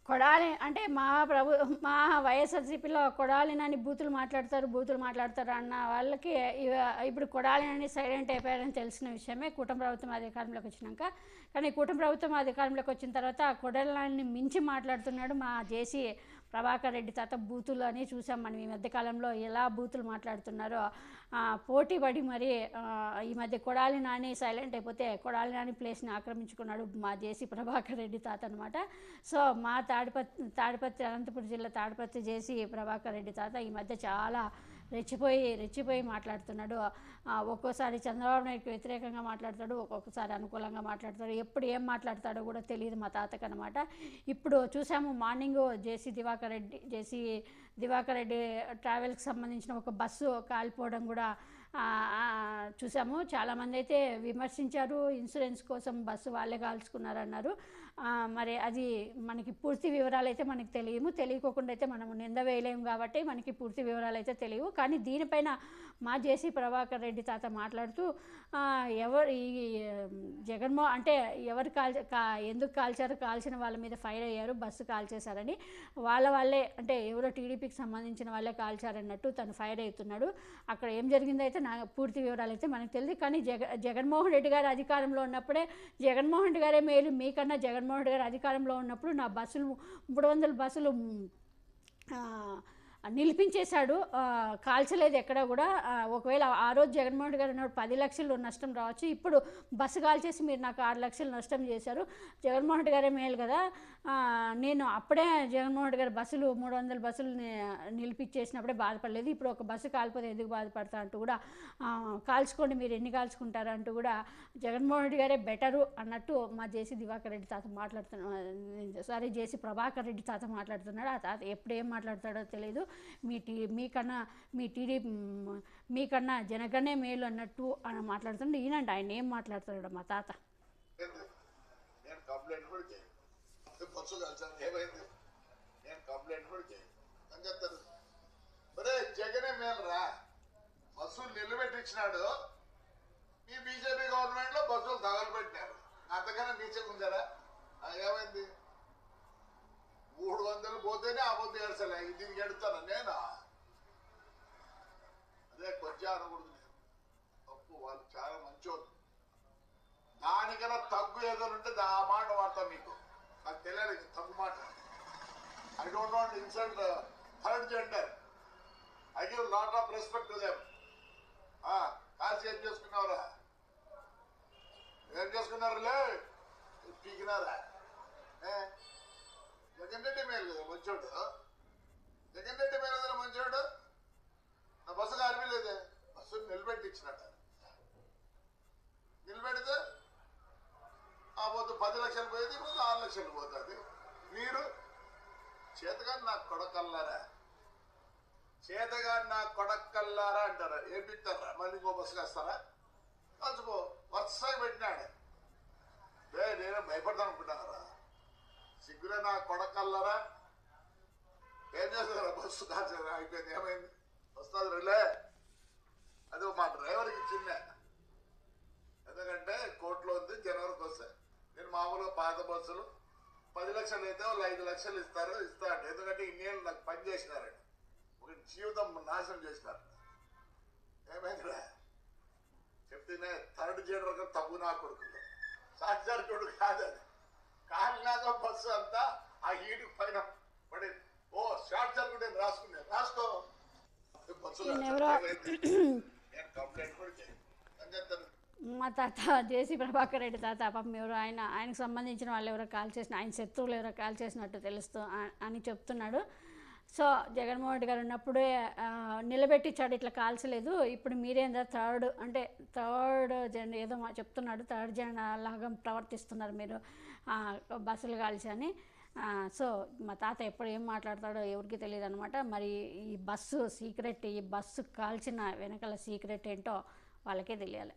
కొడాలి అంటే మా వైఎస్ఆర్సీపీలో కొడాలి నాని బూతులు మాట్లాడతారు అన్న వాళ్ళకి ఇప్పుడు కొడాలి నాని సైలెంట్ అయిపోయారని తెలిసిన విషయమే కూటమి ప్రభుత్వం అధికారంలోకి వచ్చినాక. కానీ కూటమి ప్రభుత్వం అధికారంలోకి వచ్చిన తర్వాత కొడాలి నాని మించి మాట్లాడుతున్నాడు మా జేసీ ప్రభాకర్ రెడ్డి తాత. బూతులు అని చూసాం మనం ఈ మధ్యకాలంలో ఎలా బూతులు మాట్లాడుతున్నారో. పోటీ పడి మరి ఈ మధ్య కొడాలి నాని సైలెంట్ అయిపోతే కొడాలి నాని ప్లేస్ని ఆక్రమించుకున్నాడు మా జేసీ ప్రభాకర్ రెడ్డి తాత అనమాట. సో మా తాడిపత్రి అనంతపురం జిల్లా తాడిపత్రి జేసీ ప్రభాకర్ రెడ్డి తాత ఈ మధ్య చాలా రెచ్చిపోయి మాట్లాడుతున్నాడు. ఒక్కోసారి చంద్రబాబు నాయుడుకి వ్యతిరేకంగా మాట్లాడతాడు, ఒక్కొక్కసారి అనుకూలంగా మాట్లాడతాడు. ఎప్పుడు ఏం మాట్లాడతాడో కూడా తెలియదు మా తాతకు అనమాట. ఇప్పుడు చూసాము మార్నింగ్ జేసీ దివాకర్ రెడ్డి ట్రావెల్కి సంబంధించిన ఒక బస్సు కాలిపోవడం కూడా చూసాము. చాలామంది అయితే విమర్శించారు, ఇన్సూరెన్స్ కోసం బస్సు వాళ్ళే కాల్చుకున్నారన్నారు. మరి అది మనకి పూర్తి వివరాలు అయితే మనకి తెలియకోకుండా అయితే మనం నింద వేయలేము కాబట్టి మనకి పూర్తి వివరాలు అయితే తెలియవు. కానీ దీనిపైన మా జేసీ ప్రభాకర్ రెడ్డి తాత మాట్లాడుతూ ఎవరు ఈ అంటే ఎవరు ఎందుకు కాల్చిన వాళ్ళ మీద ఫైర్ అయ్యారు, బస్సు కాల్చేశారని వాళ్ళే అంటే ఎవరో టీడీపీకి సంబంధించిన వాళ్ళే కాల్చారన్నట్టు తను ఫైర్ అవుతున్నాడు. అక్కడ ఏం జరిగిందైతే పూర్తి వివరాలు అయితే మనకు తెలియదు. కానీ జగన్మోహన్ రెడ్డి గారు అధికారంలో ఉన్నప్పుడే జగన్మోహన్ రెడ్డి గారే మేలు, మీకన్నా జగన్మోహన్ రెడ్డి గారు అధికారంలో ఉన్నప్పుడు నా బస్సులు 300 బస్సులు నిలిపించేశాడు, కాల్చలేదు ఎక్కడ కూడా. ఒకవేళ ఆ రోజు జగన్మోహన్ రెడ్డి గారు ఉన్నప్పుడు 10 లక్షలు నష్టం రావచ్చు, ఇప్పుడు బస్సు కాల్చేసి మీరు నాకు 6 లక్షలు నష్టం చేశారు, జగన్మోహన్ రెడ్డి గారే మేలు కదా, నేను అప్పుడే జగన్మోహన్ రెడ్డి గారు 300 బస్సులు నిలిపించేసినప్పుడే బాధపడలేదు, ఇప్పుడు ఒక బస్సు కాలిపోతే ఎందుకు బాధపడతా అంటూ కూడా కాల్చుకోండి మీరు ఎన్ని కాల్చుకుంటారు అంటూ కూడా జగన్మోహన్ రెడ్డి గారే బెటరు అన్నట్టు మా జేసీ దివాకర్ రెడ్డి తాత మాట్లాడుతున్నాడు. జేసీ ప్రభాకర్ రెడ్డి తాత మాట్లాడుతున్నాడు. ఆ తాత ఎప్పుడు ఏం మాట్లాడతాడో తెలియదు. మీకన్నా జనగణే మేలు అన్నట్టు అని మాట్లాడుతుండే ఈయనండి. ఆయన ఏం మాట్లాడుతున్నాడు మా తాత. జగనే మేలురా, బస్సులు నిలబెట్టించినాడు. మీ బీజేపీ గవర్నమెంట్ లో బస్సులు తగలబెట్టినారు, అంతకన్నా నీచకుందరా? ఏమైంది? 300 పోతేనే ఆ పొద్దు ఏడ్చలే, దీనికి ఎడుతాను నేను. అదే కొంచెం అనకూడదు, నేను తప్పు. వాళ్ళు చాలా మంచోళ్ళు. దానికన్నా తగ్గు ఏదో ఉంటే ఆ మాట వాడతా మీకు. నాకు తెలియదు తప్పు మాట. I don't want insult third gender. I give lot of respect to them. కాల్చి ఏం చేసుకున్నావురా? ఏం చేసుకున్నారులే? పీకినారా? జగన్ రెడ్డి మేలు కదా మంచోడు. జగన్ రెడ్డి మేలు కదా మంచోడు. నా బస్సు కాలిపోలేదే, బస్సు నిలబెట్టించినట్ట. నిలబెడితే ఆ పొద్దు 10 లక్షలు పోయేది, ఇప్పుడు 6 లక్షలు పోతుంది. మీరు చేతగాని నాకు కొడకల్లారా అంటారా? ఏం పిస్తారా? మళ్ళీ ఇంకో బస్సు కాస్తారా? కలిసిపో. వరుసగా పెట్టినాడు. నేనే భయపడతాను అనుకుంటున్నారా? సిగ్గురే నా కొడకల్లరా. ఏం చేస్తారా? బస్సు కాల్చారా? అయిపోయింది. ఏమైంది? వస్తుంది రిలే. అది మా డ్రైవర్కి చిన్న, ఎందుకంటే కోర్టులో ఉంది, జనవరికి వస్తాయి. నేను మామూలుగా పాత బస్సులు 10 లక్షలు అయితే వాళ్ళు 5 లక్షలు ఇస్తాడు. ఎందుకంటే ఇన్నేళ్ళు నాకు పని చేసినారండి, ఒక జీవితం నాశనం చేసినారు. ఏమైందిరా చెప్తేనే థర్డ్ జనరల్ తగ్గు నా కొడుకులు, సాక్షాత్తుడు కాదని కాలినాక బస్సు అంతా ఆ హీటు పైన పడి షార్ట్ సర్క్యూట్ రాసుకో. మా తాత జేసీ ప్రభాకర్ రెడ్డి తాత పాపం ఎవరు ఆయనకు సంబంధించిన వాళ్ళు ఎవరో కాల్ చేసిన, ఆయన శత్రువులు ఎవరో కాల్ చేసినట్టు తెలుస్తూ అని చెప్తున్నాడు. సో జగన్మోహన్ రెడ్డి గారు ఉన్నప్పుడే నిలబెట్టించాడు, ఇట్లా కాల్చలేదు. ఇప్పుడు మీరేందా థర్డ్ జెండర్ ఏదో చెప్తున్నాడు, థర్డ్ జెండర్ లాగా ప్రవర్తిస్తున్నారు మీరు బస్సులు కాల్చి అని. సో మా తాత ఎప్పుడు ఏం మాట్లాడతాడో ఎవరికి తెలియదు అనమాట. మరి ఈ బస్సు కాల్చిన వెనకాల సీక్రెట్ ఏంటో వాళ్ళకే తెలియాలి.